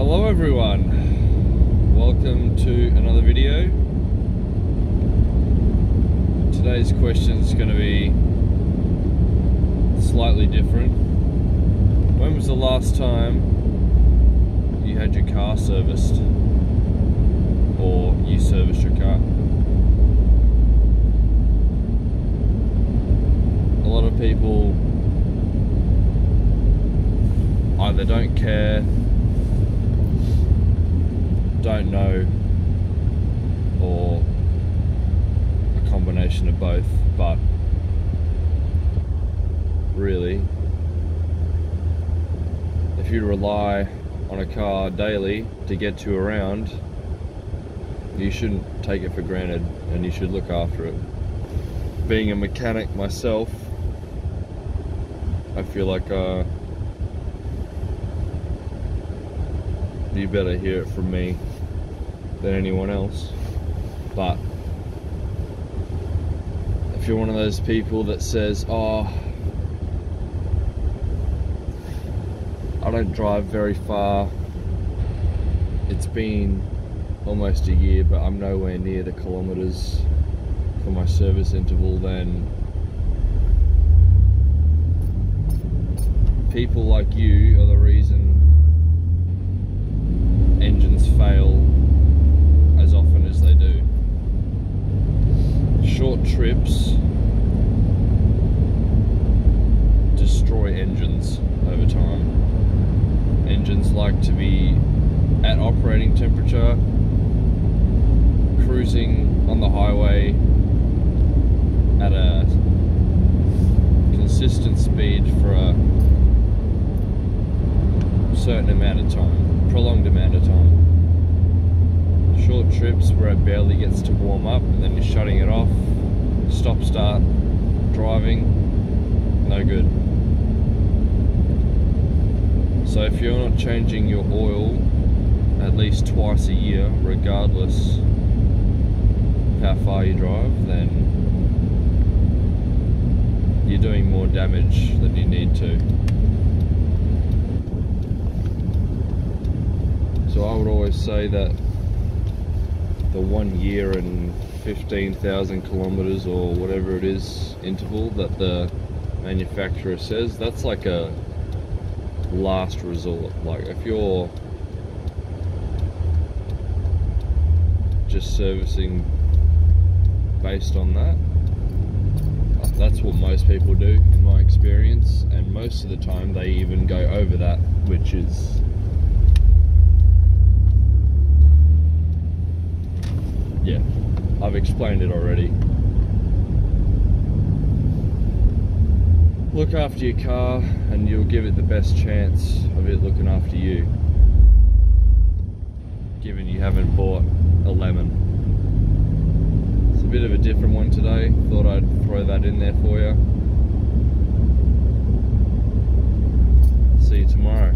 Hello everyone, welcome to another video. Today's question is going to be slightly different. When was the last time you had your car serviced or you serviced your car? A lot of people either don't care, don't know, or a combination of both. But really, if you rely on a car daily to get you around, you shouldn't take it for granted and you should look after it. Being a mechanic myself, I feel like you better hear it from me than anyone else. But if you're one of those people that says, oh, I don't drive very far, it's been almost a year but I'm nowhere near the kilometers for my service interval, then people like you are the reason engines fail as often as they do. Short trips destroy engines over time. Engines like to be at operating temperature, cruising on the highway at a consistent speed for a certain amount of time, prolonged amount of time. Short trips where it barely gets to warm up and then you're shutting it off, stop start driving, no good. So if you're not changing your oil at least twice a year, regardless of how far you drive, then you're doing more damage than you need to. So I would always say that the 1 year and 15,000 kilometers or whatever it is interval that the manufacturer says, that's like a last resort. Like if you're just servicing based on that, that's what most people do in my experience, and most of the time they even go over that, which is yeah, I've explained it already. Look after your car and you'll give it the best chance of it looking after you, given you haven't bought a lemon. It's a bit of a different one today, thought I'd throw that in there for you. See you tomorrow.